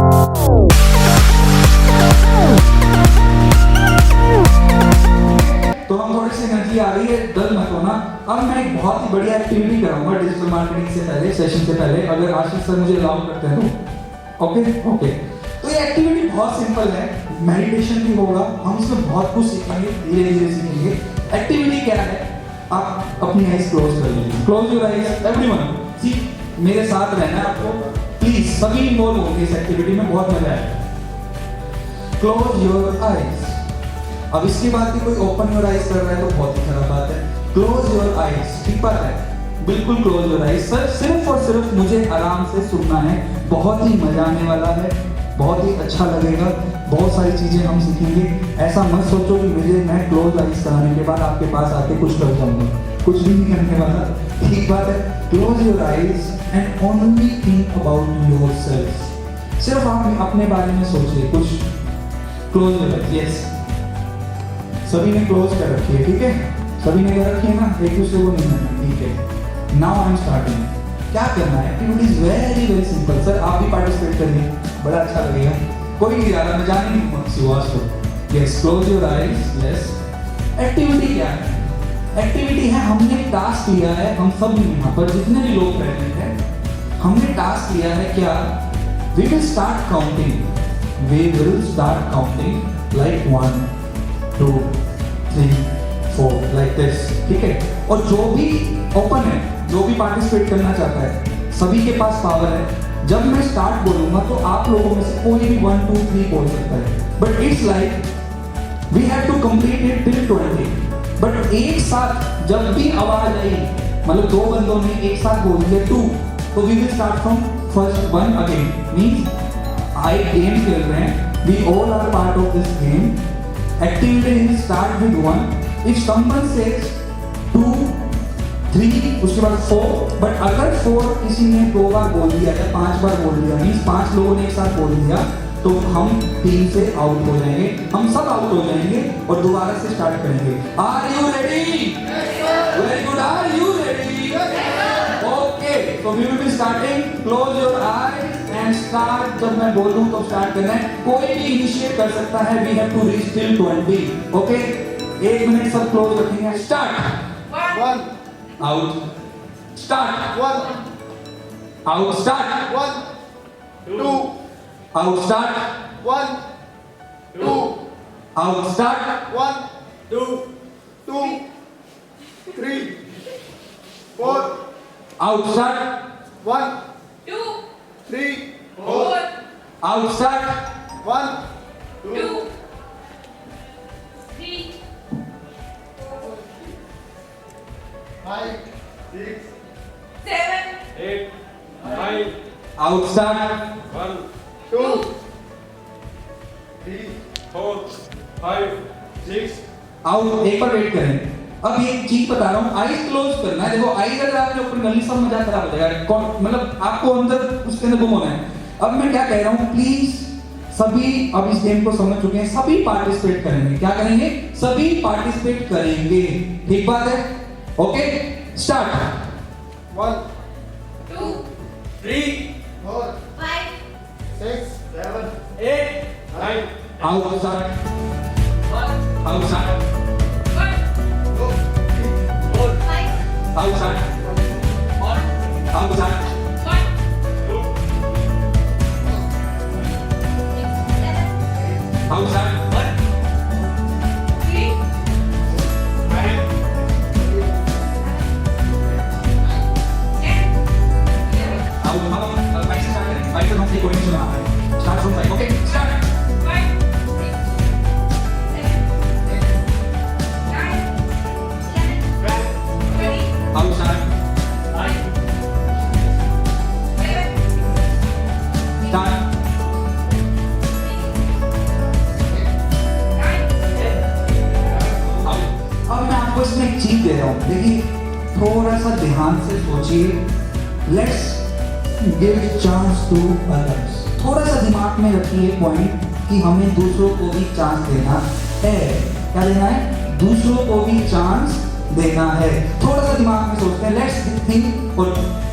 तो हम थोड़ी सी एनर्जी आ रही है, डर मत होना। अब मैं एक बहुत ही बढ़िया एक्टिविटी कराऊंगा डिजिटल मार्केटिंग से पहले, सेशन से पहले, अगर आशीष सर मुझे अलाउ करते हैं तो। ओके। तो ये एक्टिविटी बहुत सिंपल है, मेडिटेशन भी होगा, हम इसमें बहुत कुछ सीखेंगे, धीरे धीरे सीखेंगे। एक्टिविटी क्या है, आप अपनी आईज क्लोज कर लीजिए, क्लोज योर आईज एवरीवन। सी, मेरे साथ रहना है आपको, प्लीज सभी इन्वॉल्व होंगे इस एक्टिविटी में, बहुत मजा आएगा। Close your eyes. अब इसके बाद भी कोई ओपन योर आईज कर रहा है तो बहुत ही खराब बात है। क्लोज योर आईज, ठीक बात है, बिल्कुल क्लोज योर आईज। सर सिर्फ और सिर्फ मुझे आराम से सुनना है, बहुत ही मजा आने वाला है, बहुत ही अच्छा लगेगा, बहुत सारी चीजें हम सीखेंगे। ऐसा मत सोचो कि मैं क्लोज आईज कराने के बाद आपके पास आके कुछ कर जाऊंगा, कुछ भी नहीं करने वाला, ठीक बात है। Close your eyes and only think about yourself. सिर्फ आप अपने बारे में सोचिए कुछ। क्लोज योर आईज, यस, सभी ने क्लोज कर रखी है, ठीक है, सभी ने कर रखी है ना, एक दूसरे को नहीं करना, ठीक है। Now I am starting. क्या करना है, activity is very very simple. Sir आप भी पार्टिसिपेट करिए, बड़ा अच्छा लगेगा। कोई नहीं जा रहा, मैं जाने नहीं दूंगा किसी वास को। Yes, close your eyes, yes. Activity क्या है, एक्टिविटी है, हमने टास्क लिया है, हम सब यहाँ पर जितने भी लोग प्रेजेंट हैं, हमने टास्क लिया है क्या, we will start counting, we will start counting like 1 2 3 4 like this, ठीक है। और जो भी ओपन है, जो भी पार्टिसिपेट करना चाहता है, सभी के पास पावर है। जब मैं स्टार्ट बोलूंगा तो आप लोगों में से कोई भी 1 2 3 बोल सकता है, but it's like we have to complete it till 20। But एक साथ जब भी आवाज आई, मतलब दो बंदों ने एक साथ बोल दिया 2, तो we will start from first 1 again. Means I game खेल रहे हैं, we all are part of this game. Activity will start with 1. If someone says 2, 3, उसके बाद 4, but अगर 4 किसी ने 2 बार बोल दिया या 5 बार बोल दिया, मीन्स 5 लोगों ने एक साथ बोल दिया, तो हम टीम से आउट हो जाएंगे, हम सब आउट हो जाएंगे और दोबारा से स्टार्ट करेंगे। Are you ready? Very good. Are you ready? Okay. So we will be starting. Close your eyes and start. जब मैं बोलूं तो स्टार्ट करना है, कोई भी इनिशिएट कर सकता है। We have to reach till 20. Okay? 1 minute सब क्लोज रखेंगे। Start. 1 Out. Start. 1 Out. Start. 1 2 Out. Start. 1 2 Out. Start. 1 2 2 3 4 Out. Start. 1 2 3 4 Out. Start. 1 2 2 3 5 6 7 8 5 Out. Start. 1 2 3 4 5 6 out. एक बार वेट करें। अब एक चीज बता रहा हूँ, आईज क्लोज करना है। देखो आईज अगर आपने ओपन कर ली, सब मजा खराब हो जाएगा। कौन, मतलब आपको अंदर उसके अंदर गुम होना है। अब मैं क्या कह रहा हूँ, प्लीज सभी अब इस गेम को समझ चुके हैं, सभी पार्टिसिपेट करेंगे। क्या करेंगे, सभी पार्टिसिपेट करेंगे, ठीक बात है। Okay, start. 1 2 3 4 5 6 7 8 9 out. Start. 1 out. Start. 1 2 3 4 5 out. Start. 1 out. Start. 1 2 out. Start. 1 3 5 out. अब बाइक से स्टार्ट करें, बाइक से हमसे कोई नहीं सुना रहा है। Start from bike. Okay, start. 5 6 7 8 9 10 out. Start. 9 11 start. 9 out. अब मैं आपको इसमें एक चीज दे रहा हूँ, देखिए थोड़ा सा ध्यान से सोचिए। Let's give chance to others. थोड़ा सा दिमाग में रखिए पॉइंट कि हमें दूसरों को भी चांस देना है। क्या देना है, दूसरों को भी चांस देना है। थोड़ा सा दिमाग में सोचते हैं, लेट्स थिंक, और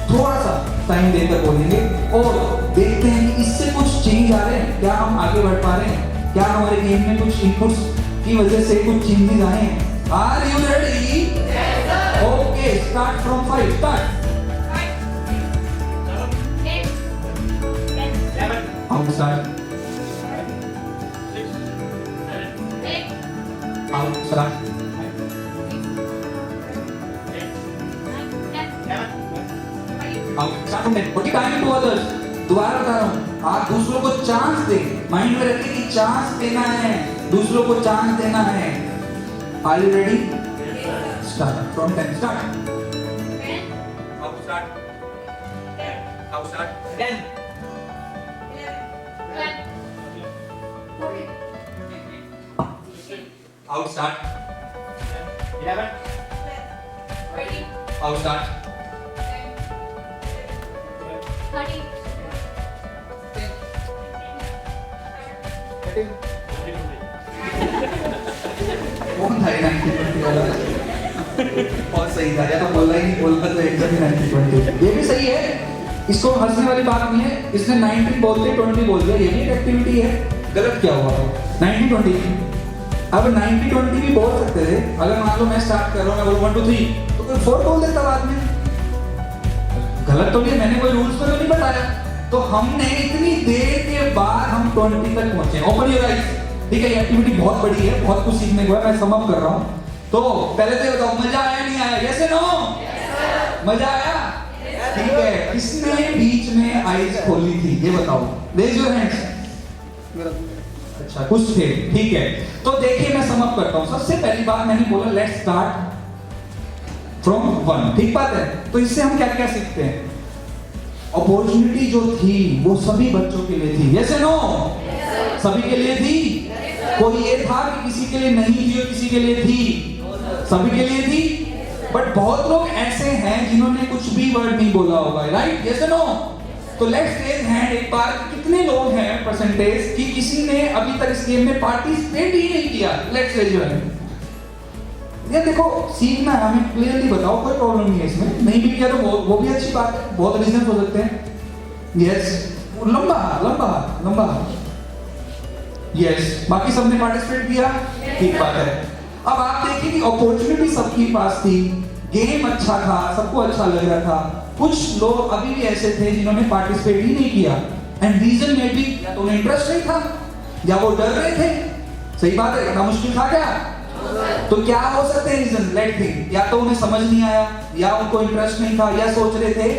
थोड़ा सा टाइम देकर बोलेंगे और देखते हैं कि इससे कुछ चेंज आ पा रहे हैं? क्या हमारे गेम में कुछ इनपुट्स की वजह से कुछ चेंजेस आए हैं? Are you ready? Okay, start from 5, start. 5, 8, 10, 11, out start, 6, 7, 8, out start, 8, 9, 10, 11, out start. Okay, time to others. दोबारा बता रहा हूँ, आप दूसरों को चांस दें, माइंड में रखिए कि चांस देना है, दूसरों को चांस देना है। Are you ready? Start from 10, start. 10, out start, 10, out start, 10, 11, 12, 13, out start, 11, 20, out start, 30, 18, कौन था ये 90-20 वाला? बहुत सही था, या तो बोला ही नहीं, बोलता तो एकदम ही 90-20। ये भी सही है, इसको हंसने वाली बात नहीं है। इसने 19 बोलते 20 बोल दिया, ये भी एक एक्टिविटी है। गलत क्या हुआ? 90-20। अब 90-20 भी बोल सकते थे। अगर मान लो मैं स्टार्ट कर रहा हूँ, मैं बोलूँ 1 2 3, तो कोई 4 बोल देता बाद में। गलत तो नहीं है, मैंने कोई रूल्स में तो नहीं बताया। तो हमने इतनी देर के बाद हम 20 तक पहुंचे। Open your eyes. ठीक है, ये एक्टिविटी बहुत बड़ी है, बहुत कुछ सीखने को है, मैं सम अप कर रहा हूँ। तो पहले तो बताओ, मजा आया नहीं आया? यस या नो? मजा आया? ठीक है, किसने बीच में आईज खोली थी ये बताओ, रेज योर हैंड्स। अच्छा, कुछ थे, ठीक है। तो देखिए मैं सम अप करता हूँ। सबसे पहली बात मैंने बोला लेट्स स्टार्ट फ्रॉम 1, ठीक बात है। तो इससे हम क्या क्या सीखते हैं? अपॉर्चुनिटी जो थी वो सभी बच्चों के लिए थी। यस या नो? सभी के लिए थी? कोई ये था कि किसी के लिए नहीं थी और किसी के लिए थी? सभी के लिए थी। बट बहुत लोग ऐसे हैं जिन्होंने कुछ भी वर्ड नहीं बोला होगा, राइट? यस या नो? तो लेट्स रेज हैंड एक बार, कितने लोग हैं परसेंटेज कि किसी ने अभी तक इस गेम में पार्टिसिपेट ही नहीं किया? Let's raise your hand. ये देखो, सीखना है हमें, क्लियरली बताओ, कोई प्रॉब्लम नहीं है इसमें। नहीं भी किया तो वो भी अच्छी बात है, बहुत रीजन हो सकते हैं। यस, लंबा लंबा लंबा, यस। बाकी सबने पार्टिसिपेट किया, ठीक बात है। अब आप देखिए कि अपॉर्चुनिटी सबके पास थी, गेम अच्छा था, सबको अच्छा लग रहा था। कुछ लोग अभी भी ऐसे थे जिन्होंने पार्टिसिपेट ही नहीं किया, एंड रीजन में भी या तो उन्हें इंटरेस्ट नहीं था या वो डर रहे थे। सही बात है, इतना मुश्किल था क्या? तो क्या हो सकते हैं रीजन? लेट थिंक, या तो उन्हें समझ नहीं आया, या उनको इंटरेस्ट नहीं था, या सोच रहे थे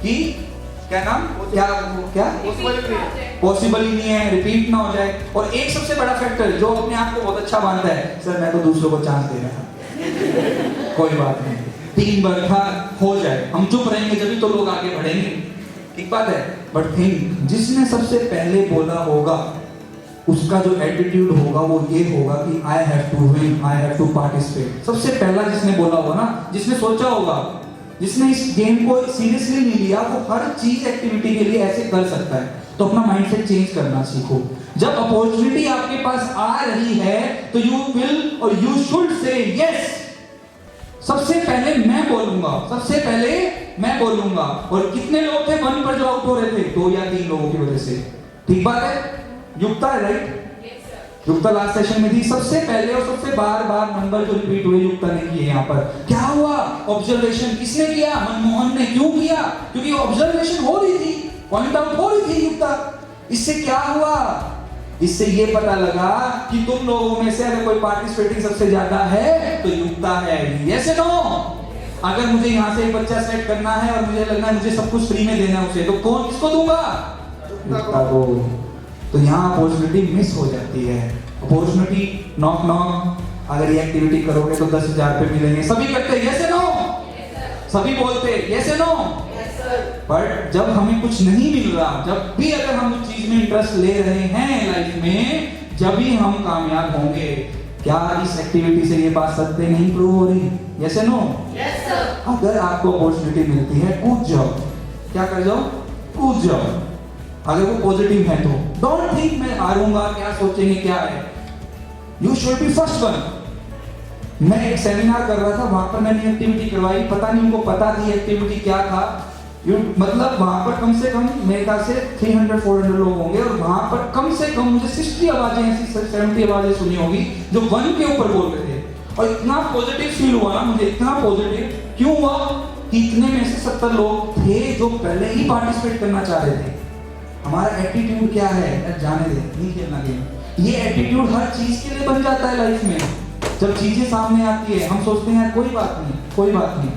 कि क्या नाम क्या क्या पॉसिबल ही नहीं है, रिपीट ना हो जाए। और एक सबसे बड़ा फैक्टर जो अपने आप को बहुत अच्छा मानता है, सर मैं तो दूसरों को चांस दे रहा था, कोई बात नहीं, 3 बार था, हो जाए, हम चुप रहेंगे जब तो लोग आगे बढ़ेंगे, ठीक बात है। बट थिंक, जिसने सबसे पहले बोला होगा उसका जो एटीट्यूड होगा वो ये होगा कि I have to win, I have to participate. सबसे पहला जिसने बोला होगा ना, जिसने सोचा होगा, जिसने इस गेम को सीरियसली नहीं लिया, वो हर चीज एक्टिविटी के लिए ऐसे कर सकता है। तो अपना माइंडसेट चेंज करना सीखो। जब अपॉर्चुनिटी आपके पास आ रही है तो यू विल और यू शुड से यस। सबसे पहले मैं बोलूंगा, सबसे पहले मैं बोलूंगा। और कितने लोग थे 1 पर जो आउट हो रहे थे? 2 या 3 लोगों की वजह से, ठीक बात है। युक्ता है, राइट? युक्ता लास्ट सेशन में थी। सबसे पहले और सबसे बार बार नंबर जो रिपीट हुए युक्ता ने किए। यहाँ पर क्या हुआ? ऑब्जर्वेशन किसने किया? मनमोहन ने। क्यों किया? क्योंकि ऑब्जर्वेशन हो रही थी, पॉइंट आउट हो रही थी युक्ता। इससे क्या हुआ? इससे ये पता लगा कि तुम लोगों में से अगर कोई पार्टिसिपेटिंग सबसे ज्यादा है तो युक्ता है। यस या नो? अगर मुझे यहाँ से एक बच्चा सेलेक्ट करना है और मुझे लगना है मुझे सब कुछ फ्री में देना है उसे, तो कौन किसको दूंगा? युक्ता को। तो यहाँ अपॉर्चुनिटी मिस हो जाती है। अपॉर्चुनिटी नॉक नॉक, अगर ये एक्टिविटी करोगे तो 10,000 रुपए मिलेंगे। सभी करते यस या नो? सभी बोलते यस या नो? बट जब हमें कुछ नहीं मिल रहा, जब भी अगर हम उस चीज में इंटरेस्ट ले रहे हैं लाइफ में, जब भी हम कामयाब होंगे। क्या इस एक्टिविटी से ये बात सत्य नहीं प्रूव हो रही? यस या नो? Yes sir. अगर आपको अपॉर्चुनिटी मिलती है, कूद जाओ। क्या कर जाओ? कूद जाओ। अगर वो पॉजिटिव है तो डोंट थिंक मैं हारूंगा, क्या सोचेंगे, क्या है। You should be first one. मैं एक सेमिनार कर रहा था, वहां पर मैंने एक्टिविटी करवाई, पता नहीं उनको पता थी एक्टिविटी क्या था। मतलब वहां पर कम से कम मेरे ख्याल से 300-400 लोग होंगे और वहां पर कम से कम मुझे 60 आवाजें ऐसी 70 आवाजें सुनी होगी जो 1 के ऊपर बोल रहे थे। और इतना पॉजिटिव फील हुआ ना मुझे, इतना पॉजिटिव क्यों हुआ कि इतने में से 70 लोग थे जो पहले ही पार्टिसिपेट करना चाह रहे थे। हमारा एटीट्यूड क्या है, जाने दे, नहीं खेलना गेम। ये एटीट्यूड हर चीज के लिए बन जाता है लाइफ में। जब चीजें सामने आती है हम सोचते हैं कोई बात नहीं, कोई बात नहीं,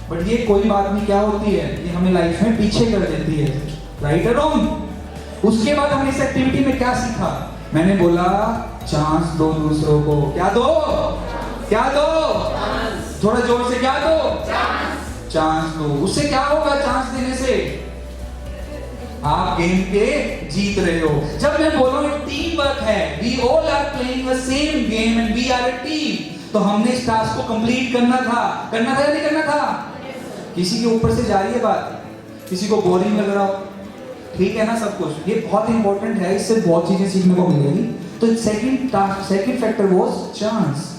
बट ये कोई बात नहीं क्या होती है, ये हमें लाइफ में पीछे कर देती है। राइट और रॉन्ग। उसके बाद हमने इस एक्टिविटी में क्या सीखा, मैंने बोला चांस दो दूसरों को। क्या दो, क्या दो, थोड़ा जोर से, क्या दो, चांस दो। उससे क्या होगा चांस देने से, आप गेम पे जीत रहे हो। जब मैं बोल रहा हूं टीम वर्क है, we all are playing the same game and we are a team, तो हमने इस टास्क को कंप्लीट करना था या नहीं करना था। किसी के ऊपर से जा रही है बात, किसी को बोरिंग लग रहा हो, ठीक है ना, सब कुछ ये बहुत इंपॉर्टेंट है, इससे बहुत चीजें सीखने को मिलेगी। तो सेकंड फैक्टर वाज चांस।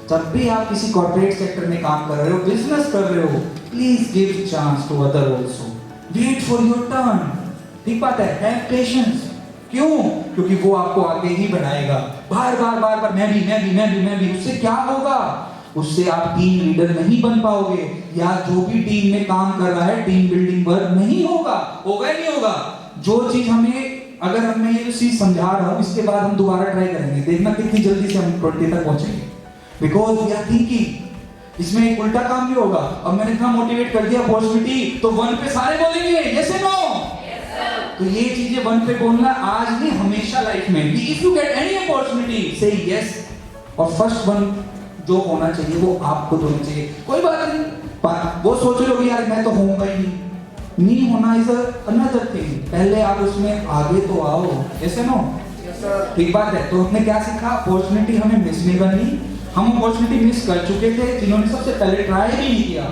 जब भी आप किसी कॉर्पोरेट सेक्टर में काम कर रहे हो, बिजनेस कर रहे हो, please give chance to other also, wait for your turn. ठीक बात है, हैव पेशेंस। क्यों? क्योंकि वो आपको आगे ही बढ़ाएगा। बार बार मैं भी, उससे क्या होगा, उससे आप टीम लीडर नहीं बन पाओगे, या जो भी टीम में काम कर रहा है टीम बिल्डिंग वर्क नहीं होगा। होगा नहीं होगा। जो चीज हमें, अगर मैं ये चीज समझा रहा हूं, इसके बाद हम दोबारा ट्राई करेंगे, देखना कितनी जल्दी से हम 20 तक पहुंचेंगे, बिकॉज वी आर थिंकिंग। इसमें एक उल्टा काम भी होगा। अब मैंने इतना मोटिवेट कर दिया अपॉर्चुनिटी, तो 1 पे सारे बोलेंगे यस या नो। तो ये चीजें 1 पे बोलना आज नहीं, हमेशा लाइफ में। If you get any opportunity से यस, और फर्स्ट 1 जो होना चाहिए वो आपको होना चाहिए। कोई बात नहीं, वो सोच रहे हो यार मैं तो होऊंगा ही नहीं होना इज अनदर थिंग। पहले आप उसमें आगे तो आओ, ऐसे नो, ठीक बात है। तो हमने क्या सीखा, अपॉर्चुनिटी हमें मिस नहीं करनी। हम अपॉर्चुनिटी मिस कर चुके थे जिन्होंने सबसे पहले ट्राई भी नहीं किया।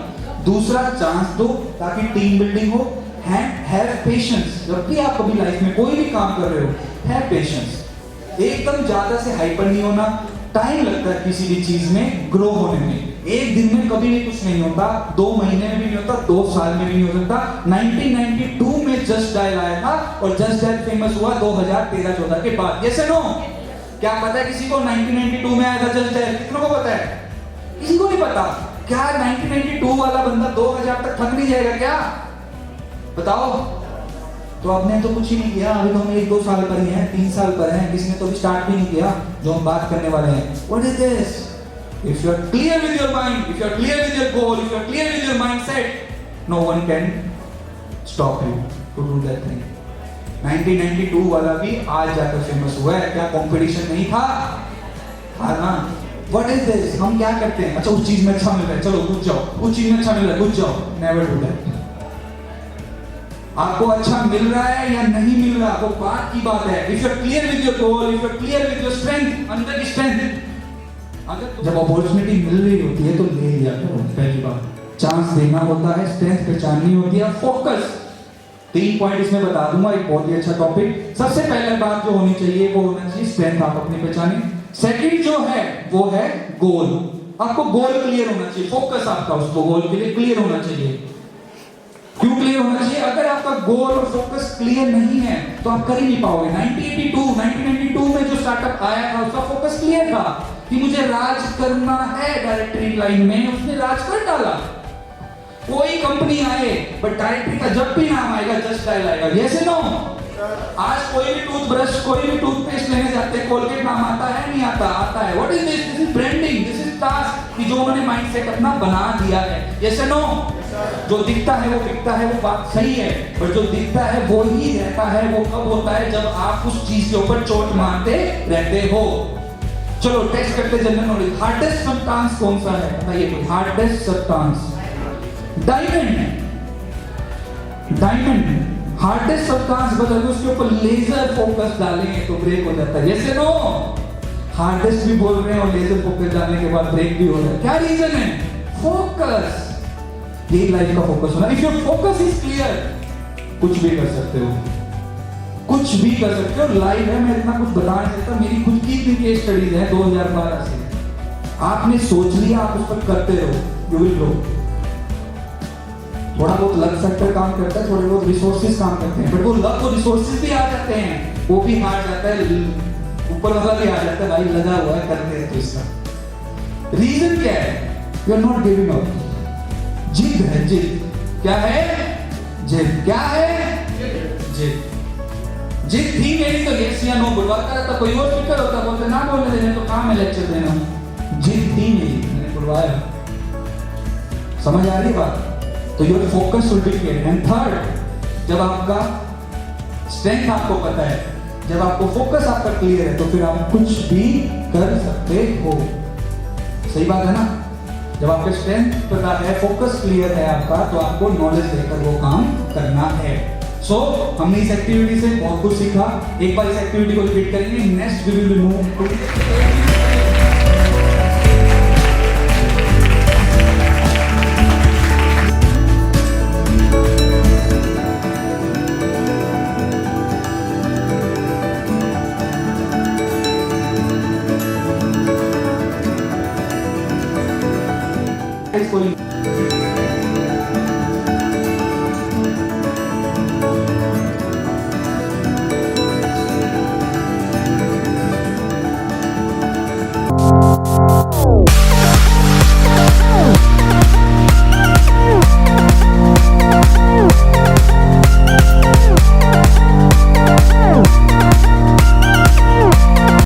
दूसरा, चांस दो ताकि टीम बिल्डिंग हो। Have patience. जब भी आप कभी लाइफ में कोई भी काम कर रहे हो, हैव पेशेंस। एकदम ज्यादा से हाइपर नहीं होना। टाइम लगता है किसी भी चीज में ग्रो होने में। एक दिन में कभी भी कुछ नहीं होता, 2 महीने में भी नहीं होता, 2 साल में भी नहीं हो सकता। 1992 में जस्ट डायल आया था और जस्ट डायल फेमस हुआ 2013-14 के बाद। यस नो, क्या पता है किसी को 1992 में आया था जस्ट डायल? कितनों को पता है? किसी को नहीं पता। क्या 1992 वाला बंदा 2000 तक थक नहीं जाएगा क्या? बताओ। तो आपने तो कुछ ही नहीं किया, अभी तो हम 1-2 साल पर ही हैं, 3 साल पर हैं, किसी ने तो अभी स्टार्ट भी नहीं किया जो हम बात करने वाले हैं। What is this? If you are clear with your mind, if you are clear with your goal, if you are clear with your mindset, no one can stop you to do that thing. 1992 वाला भी आज जाकर famous हुआ है। क्या competition नहीं था? हाँ ना। What is this? हम क्या करते हैं, अच्छा उस चीज में अच्छा मिल रहा है, चलो कूद जाओ, उस चीज में अच्छा मिल रहा है, कूद जाओ। Never do that. आपको अच्छा मिल रहा है या नहीं मिल रहा, वो बात की बात है। If you are clear with your goal, if you are clear with your strength, अंदर की strength, अगर जब अपॉर्चुनिटी मिल रही होती है तो ले लिया करो। पहली बात चांस देना होता है, स्ट्रेंथ पहचाननी होती है, फोकस। 3 पॉइंट इसमें बता दूंगा, एक बहुत ही अच्छा टॉपिक। सबसे पहले बात जो होनी चाहिए वो होना चाहिए स्ट्रेंथ, आप अपनी पहचाने। सेकंड जो है वो है गोल। आपको गोल क्लियर होना चाहिए, फोकस आपका उसको गोल के लिए क्लियर होना चाहिए। क्यों क्लियर होना चाहिए? अगर आपका गोल और फोकस क्लियर नहीं है तो आप कर ही नहीं पाओगे। 1992 में जो स्टार्टअप आया था उसका फोकस क्लियर था कि मुझे राज करना है डायरेक्टरी लाइन में, उसने राज कर डाला। कोई कंपनी आए बट डायरेक्टरी का जब भी नाम आएगा जस्ट डायल आएगा। Yes no. आज कोई भी टूथब्रश, कोई भी टूथपेस्ट लेने जाते हैं, कोलगेट नाम आता है नहीं आता? आता है। What is this? This is branding, this is task कि जो उन्होंने माइंडसेट अपना बना दिया है। Yes no. जो दिखता है वो बिकता है, वो बात सही है, पर जो दिखता है वो ही रहता है। वो कब होता है? जब आप उस चीज के ऊपर चोट मारते रहते हो। चलो टेस्ट करते जनरल नॉलेज। हार्डेस्ट सब्सटेंस कौन सा है बताइए कोई? Hardest substance diamond. Diamond hardest substance बदल के उसके ऊपर लेजर फोकस डालेंगे तो ब्रेक हो जाता है। Yes no. हार्डेस्ट भी बोल रहे हैं और लेजर फोकस डालने के बाद ब्रेक भी हो रहा है। क्या रीजन है? फोकस। ये लाइफ का फोकस होना। If your focus is clear, कुछ भी कर सकते हो, कुछ भी कर सकते हो। लाइफ है, मैं इतना कुछ बता नहीं सकता, मेरी खुद की इतनी केस स्टडीज है 2012 से। आपने सोच लिया, आप उस पर करते रहो, यू विल ग्रो। थोड़ा बहुत लक फैक्टर काम करता है, थोड़े बहुत रिसोर्सेज काम करते हैं, बट वो लक और रिसोर्सेज भी आ जाते हैं, वो भी हार जाता है, ऊपर वाला भी आ जाता है, भाई लगा हुआ है करते हैं तो इसका रीजन क्या है? You are not giving up. जिद है, जिद। क्या है? जिद। क्या है? जिद। जिद थी मेरी तो यस या नो बुलवाता रहता, कोई और स्पीकर होता, बोलते ना बोलने देने तो काम है लेक्चर देना। जिद थी मेरी, मैंने बुलवाया। समझ आ रही बात? तो your focus will be clear. And third, जब आपका स्ट्रेंथ आपको पता है, जब आपको फोकस आपका क्लियर है, तो फिर आप कुछ भी कर सकते हो। सही बात है ना? जब आपका स्ट्रेंथ पता है, फोकस क्लियर है आपका, तो आपको नॉलेज लेकर वो काम करना है। सो हमने इस एक्टिविटी से बहुत कुछ सीखा। एक बार इस एक्टिविटी को रिपीट करेंगे, next we will move to It's going